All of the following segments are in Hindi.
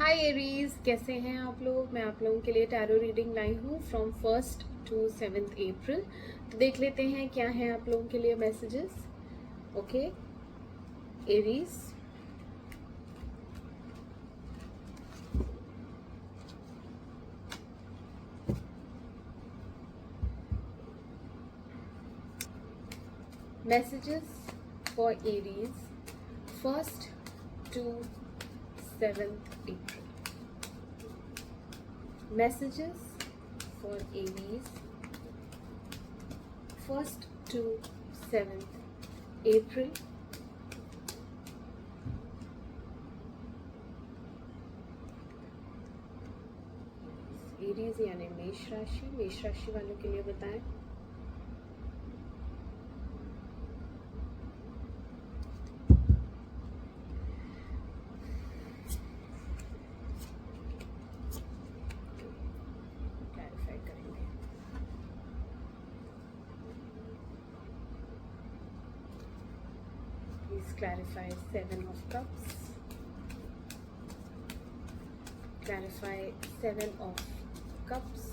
हाय एरीज, कैसे हैं आप लोग। मैं आप लोगों के लिए टैरो रीडिंग लाई हूँ फ्रॉम 1st to 7th अप्रैल। तो देख लेते हैं क्या है आप लोगों के लिए messages. Okay Aries, messages for Aries 1st to 7th April. Messages for Aries 1st to 7th April। Aries यानी मेष राशि वालों के लिए बताएं। Please clarify 7 of Cups. Clarify 7 of Cups.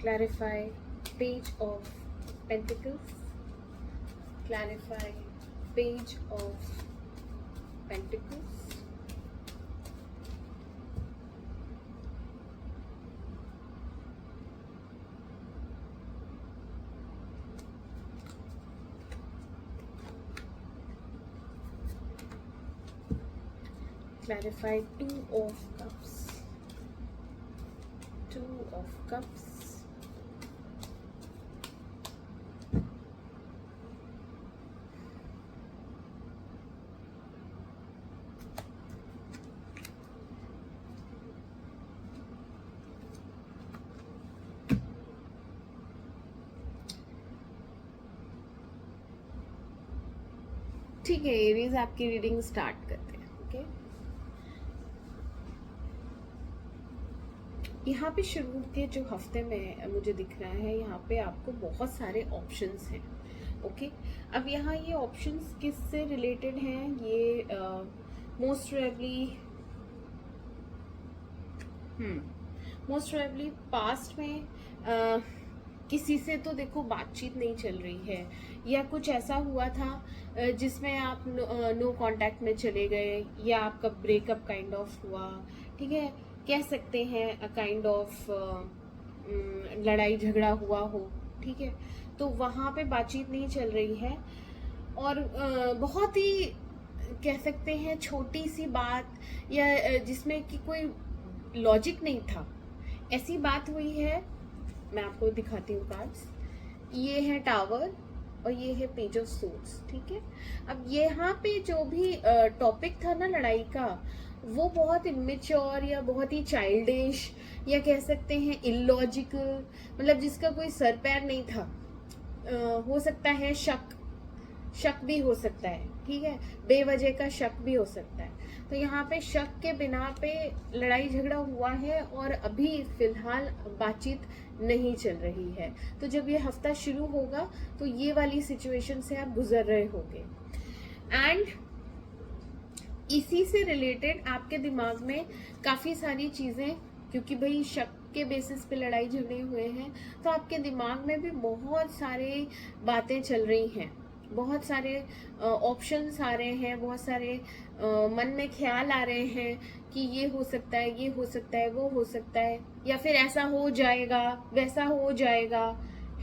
Clarify Page of Pentacles. Clarify Page of Pentacles. Clarify 2 of Cups. 2 of Cups. ठीक है एरीज, आपकी रीडिंग स्टार्ट करते हैं। ओके, यहाँ पे शुरू के जो हफ्ते में मुझे दिख रहा है, यहाँ पे आपको बहुत सारे ऑप्शंस हैं। ओके, अब यहाँ ये ऑप्शंस किससे रिलेटेड हैं, ये मोस्ट प्रोबेबली पास्ट में किसी से तो देखो बातचीत नहीं चल रही है, या कुछ ऐसा हुआ था जिसमें आप नो कांटेक्ट में चले गए, या आपका ब्रेकअप काइंड ऑफ हुआ। ठीक है, कह सकते हैं काइंड ऑफ लड़ाई झगड़ा हुआ हो। ठीक है, तो वहाँ पे बातचीत नहीं चल रही है, और बहुत ही कह सकते हैं छोटी सी बात, या जिसमें कि कोई लॉजिक नहीं था, ऐसी बात हुई है। मैं आपको दिखाती हूँ कार्ड्स। ये है टावर और ये है पेज ऑफ सोर्ड्स। ठीक है, अब यहाँ पे जो भी टॉपिक था ना लड़ाई का, वो बहुत इमेच्योर या बहुत ही चाइल्डिश, या कह सकते हैं इलॉजिकल, मतलब जिसका कोई सर पैर नहीं था। हो सकता है शक भी हो सकता है। ठीक है, बेवजह का शक भी हो सकता है। तो यहाँ पे शक के बिना पे लड़ाई झगड़ा हुआ है, और अभी फिलहाल बातचीत नहीं चल रही है। तो जब ये हफ्ता शुरू होगा तो ये वाली सिचुएशन से आप गुजर रहे होंगे, एंड इसी से रिलेटेड आपके दिमाग में काफी सारी चीजें, क्योंकि भाई शक के बेसिस पे लड़ाई झगड़े हुए हैं, तो आपके दिमाग में भी बहुत सारे बातें चल रही हैं, बहुत सारे ऑप्शंस आ रहे हैं, बहुत सारे मन में ख्याल आ रहे हैं कि ये हो सकता है, ये हो सकता है, वो हो सकता है, या फिर ऐसा हो जाएगा, वैसा हो जाएगा,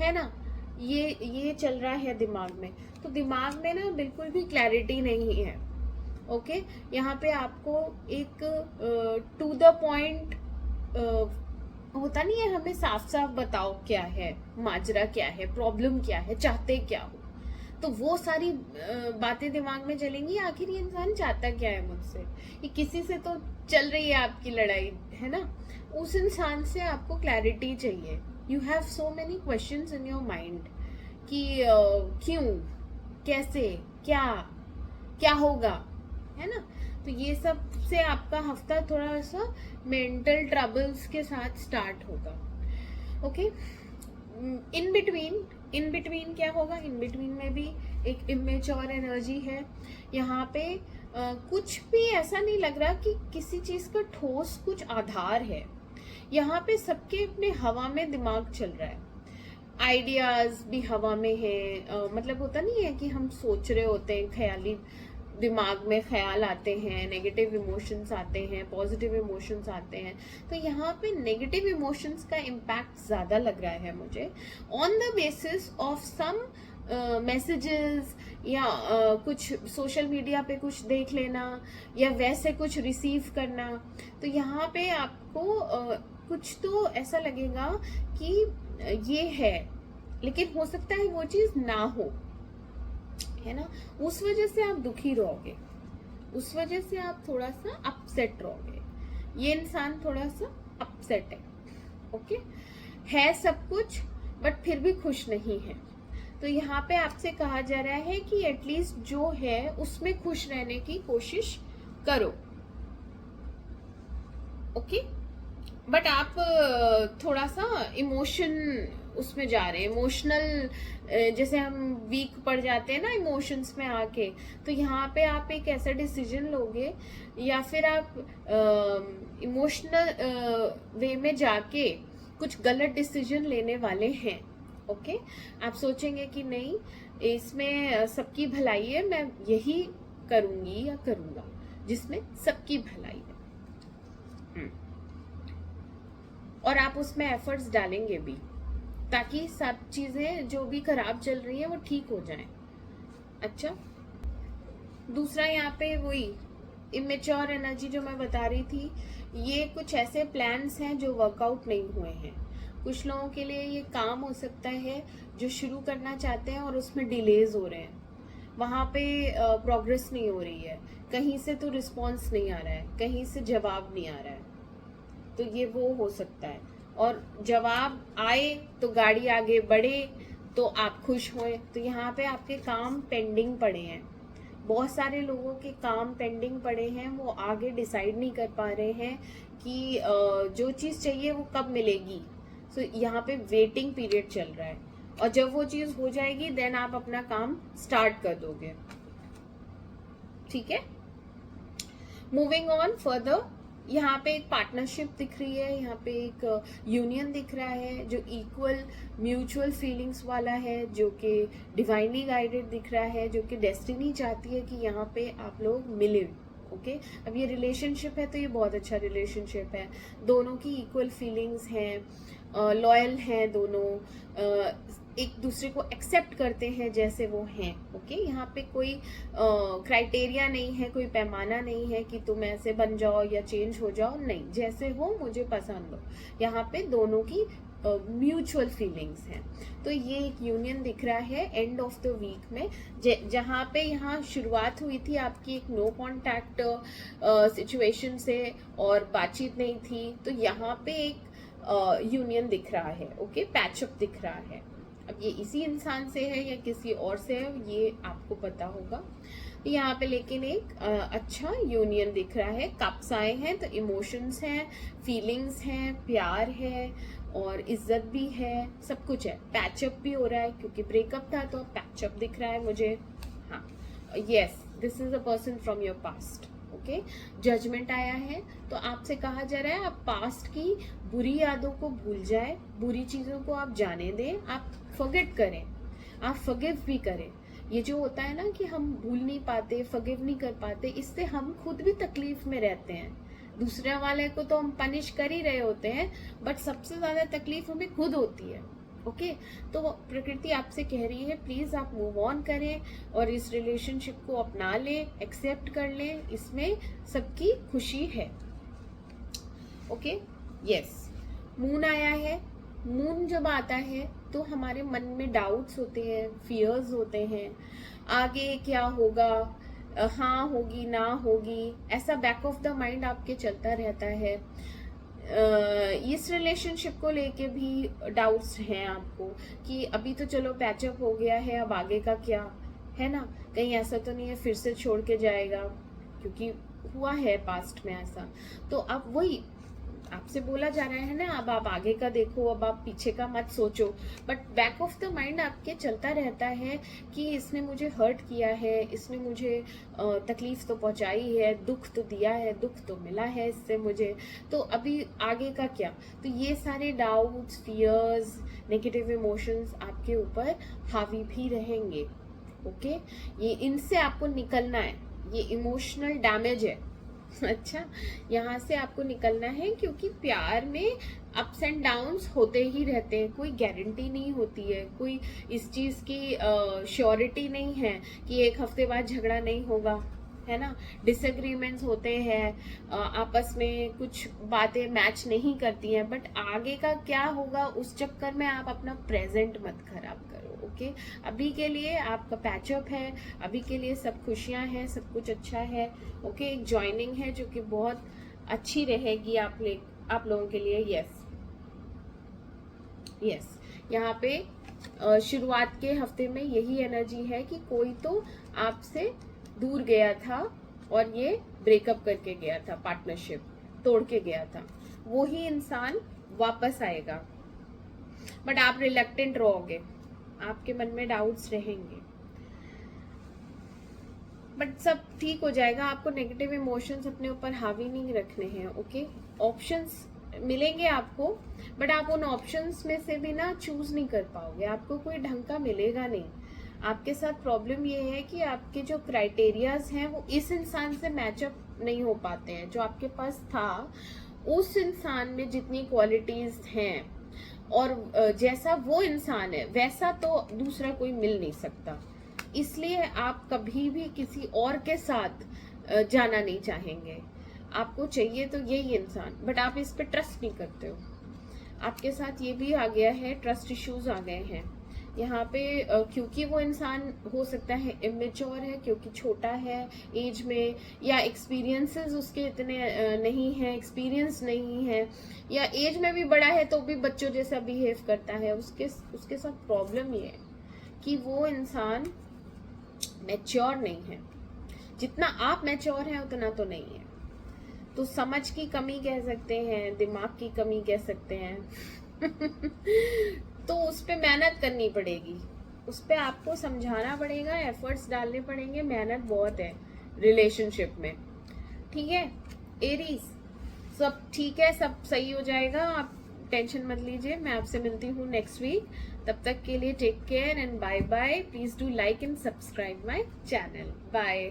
है ना। ये चल रहा है दिमाग में। तो दिमाग में ना बिल्कुल भी क्लैरिटी नहीं है। ओके, यहाँ पे आपको एक टू द पॉइंट होता नहीं है, हमें साफ साफ बताओ क्या है माजरा, क्या है प्रॉब्लम, क्या है, चाहते क्या हो। तो वो सारी बातें दिमाग में चलेंगी, आखिर ये इंसान चाहता क्या है मुझसे, ये किसी से तो चल रही है आपकी लड़ाई, है ना। उस इंसान से आपको क्लैरिटी चाहिए। You have so many questions in your mind कि क्यों, कैसे, क्या क्या होगा, है ना। तो ये सब से आपका हफ्ता थोड़ा सा मेंटल ट्रबल्स के साथ स्टार्ट होगा। ओके, इन बिटवीन क्या होगा? इन बिटवीन में भी एक इमेच्योर एनर्जी है यहाँ पे। कुछ भी ऐसा नहीं लग रहा कि किसी चीज का ठोस कुछ आधार है। यहाँ पे सबके अपने हवा में दिमाग चल रहा है, आइडियाज भी हवा में है। मतलब होता नहीं है कि हम सोच रहे होते हैं, ख्याली दिमाग में ख्याल आते हैं, नेगेटिव इमोशंस आते हैं, पॉजिटिव इमोशंस आते हैं। तो यहाँ पे नेगेटिव इमोशंस का इम्पैक्ट ज़्यादा लग रहा है मुझे, on the basis of some messages या कुछ सोशल मीडिया पे कुछ देख लेना या वैसे कुछ रिसीव करना। तो यहाँ पे आपको कुछ तो ऐसा लगेगा कि ये है, लेकिन हो सकता है वो चीज़ ना हो, है ना। उस वजह से आप दुखी रहोगे, उस वजह से आप थोड़ा सा अपसेट रहोगे। ये इंसान थोड़ा सा अपसेट है, ओके, है सब कुछ बट फिर भी खुश नहीं है। तो यहाँ पे आपसे कहा जा रहा है कि एटलीस्ट जो है उसमें खुश रहने की कोशिश करो, ओके। बट आप थोड़ा सा इमोशन उसमें जा रहे हैं, इमोशनल, जैसे हम वीक पड़ जाते हैं ना इमोशंस में आके। तो यहाँ पे आप एक ऐसा डिसीजन लोगे या फिर आप इमोशनल वे में जाके कुछ गलत डिसीजन लेने वाले हैं, ओके। आप सोचेंगे कि नहीं, इसमें सबकी भलाई है, मैं यही करूंगी या करूंगा जिसमें सबकी भलाई है। और आप उसमें एफर्ट्स डालेंगे भी, ताकि सब चीजें जो भी खराब चल रही है वो ठीक हो जाएं। अच्छा, दूसरा यहाँ पे वही इमेच्योर एनर्जी जो मैं बता रही थी, ये कुछ ऐसे प्लान्स हैं जो वर्कआउट नहीं हुए हैं। कुछ लोगों के लिए ये काम हो सकता है जो शुरू करना चाहते हैं और उसमें डिलेज हो रहे हैं, वहाँ पे प्रोग्रेस नहीं हो रही है, कहीं से तो रिस्पॉन्स नहीं आ रहा है, कहीं से जवाब नहीं आ रहा है। तो ये वो हो सकता है, और जवाब आए तो गाड़ी आगे बढ़े तो आप खुश होए। तो यहाँ पे आपके काम पेंडिंग पड़े हैं, बहुत सारे लोगों के काम पेंडिंग पड़े हैं, वो आगे डिसाइड नहीं कर पा रहे हैं कि जो चीज़ चाहिए वो कब मिलेगी। सो यहाँ पे वेटिंग पीरियड चल रहा है, और जब वो चीज़ हो जाएगी देन आप अपना काम स्टार्ट कर दोगे, ठीक है। मूविंग ऑन फर्दर, यहाँ पे एक पार्टनरशिप दिख रही है, यहाँ पे एक यूनियन दिख रहा है जो इक्वल म्यूचुअल फीलिंग्स वाला है, जो कि डिवाइनली गाइडेड दिख रहा है, जो कि डेस्टिनी चाहती है कि यहाँ पे आप लोग मिले, ओके। अब ये रिलेशनशिप है तो ये बहुत अच्छा रिलेशनशिप है, दोनों की इक्वल फीलिंग्स हैं, लॉयल हैं दोनों, एक दूसरे को एक्सेप्ट करते हैं जैसे वो हैं, ओके। यहाँ पे कोई क्राइटेरिया नहीं है, कोई पैमाना नहीं है कि तुम ऐसे बन जाओ या चेंज हो जाओ, नहीं, जैसे हो मुझे पसंद हो। यहाँ पे दोनों की म्यूचुअल फीलिंग्स हैं। तो ये एक यूनियन दिख रहा है एंड ऑफ द वीक में, जहाँ पे यहाँ शुरुआत हुई थी आपकी एक नो कॉन्टैक्ट सिचुएशन से और बातचीत नहीं थी, तो यहाँ पे एक यूनियन दिख रहा है, ओके, पैचअप दिख रहा है। अब ये इसी इंसान से है या किसी और से है ये आपको पता होगा। यहाँ पे लेकिन एक अच्छा यूनियन दिख रहा है, कप्स आए हैं तो इमोशंस हैं, फीलिंग्स हैं, प्यार है और इज्जत भी है, सब कुछ है। पैचअप भी हो रहा है क्योंकि ब्रेकअप था तो पैचअप दिख रहा है मुझे। हाँ, yes, this is a person from your past, okay. Judgment आया है तो आपसे कहा जा रहा है आप पास्ट की बुरी यादों को भूल जाए, बुरी चीजों को आप जाने दें, आप फॉरगेट करें, आप फॉरगिव भी करें। ये जो होता है ना कि हम भूल नहीं पाते, फॉरगिव नहीं कर पाते, इससे हम खुद भी तकलीफ में रहते हैं। दूसरे वाले को तो हम पनिश कर ही रहे होते हैं, बट सबसे ज्यादा तकलीफ हमें खुद होती है, ओके। तो प्रकृति आपसे कह रही है प्लीज आप मूव ऑन करें और इस रिलेशनशिप को अपना लें, एक्सेप्ट कर लें, इसमें सबकी खुशी है, ओके। यस, मून आया है। मून जब आता है तो हमारे मन में डाउट्स होते हैं, फियर्स होते हैं, आगे क्या होगा, हाँ होगी ना होगी, ऐसा बैक ऑफ द माइंड आपके चलता रहता है। इस रिलेशनशिप को लेके भी डाउट्स हैं आपको कि अभी तो चलो पैचअप हो गया है, अब आगे का क्या, है ना, कहीं ऐसा तो नहीं है फिर से छोड़ के जाएगा, क्योंकि हुआ है पास्ट में ऐसा, तो अब वही आपसे बोला जा रहा है ना, अब आप आगे का देखो, अब आप पीछे का मत सोचो। But back of the mind आपके चलता रहता है कि इसने मुझे हर्ट किया है, इसने मुझे तकलीफ तो पहुंचाई है, दुख तो दिया है, दुख तो मिला है इससे मुझे, तो अभी आगे का क्या। तो ये सारे डाउट्स, फियर्स, नेगेटिव इमोशंस आपके ऊपर हावी भी रहेंगे। ओके, ये इनसे आपको निकलना है, ये इमोशनल डैमेज है। अच्छा, यहाँ से आपको निकलना है, क्योंकि प्यार में अप्स एंड डाउन्स होते ही रहते हैं, कोई गारंटी नहीं होती है, कोई इस चीज की श्योरिटी नहीं है कि एक हफ्ते बाद झगड़ा नहीं होगा, है ना। डिसएग्रीमेंट्स होते हैं, आपस में कुछ बातें मैच नहीं करती हैं, बट आगे का क्या होगा उस चक्कर में आप अपना प्रेजेंट मत खराब करो। ओके, अभी के लिए आपका पैचअप है, अभी के लिए सब खुशियां हैं, सब कुछ अच्छा है। ओके, एक ज्वाइनिंग है जो कि बहुत अच्छी रहेगी आप लोगों के लिए। यस, यहाँ पे शुरुआत के हफ्ते में यही एनर्जी है कि कोई तो आपसे दूर गया था और ये ब्रेकअप करके गया था, पार्टनरशिप तोड़ के गया था, वो ही इंसान वापस आएगा। बट आप रिलक्टेंट रहोगे, आपके मन में डाउट्स रहेंगे, बट सब ठीक हो जाएगा। आपको नेगेटिव इमोशंस अपने ऊपर हावी नहीं रखने हैं। ओके, ऑप्शंस मिलेंगे आपको, बट आप उन ऑप्शंस में से भी ना चूज नहीं कर पाओगे, आपको कोई ढंग का मिलेगा नहीं। आपके साथ प्रॉब्लम ये है कि आपके जो क्राइटेरियाज हैं वो इस इंसान से मैचअप नहीं हो पाते हैं। जो आपके पास था उस इंसान में जितनी क्वालिटीज हैं और जैसा वो इंसान है वैसा तो दूसरा कोई मिल नहीं सकता, इसलिए आप कभी भी किसी और के साथ जाना नहीं चाहेंगे। आपको चाहिए तो यही इंसान, बट आप इस पे ट्रस्ट नहीं करते हो। आपके साथ ये भी आ गया है, ट्रस्ट इश्यूज आ गए हैं यहाँ पे, क्योंकि वो इंसान हो सकता है इमेच्योर है, क्योंकि छोटा है एज में, या एक्सपीरियंसेस उसके इतने नहीं है, एक्सपीरियंस नहीं है, या एज में भी बड़ा है तो भी बच्चों जैसा बिहेव करता है। उसके साथ प्रॉब्लम ये है कि वो इंसान मैच्योर नहीं है, जितना आप मैच्योर हैं उतना तो नहीं है। तो समझ की कमी कह सकते हैं, दिमाग की कमी कह सकते हैं। तो उस पे मेहनत करनी पड़ेगी, उस पे आपको समझाना पड़ेगा, एफर्ट्स डालने पड़ेंगे, मेहनत बहुत है रिलेशनशिप में। ठीक है एरीज, सब ठीक है, सब सही हो जाएगा, आप टेंशन मत लीजिए। मैं आपसे मिलती हूँ नेक्स्ट वीक, तब तक के लिए take care and bye bye. Please do like and subscribe my channel. Bye.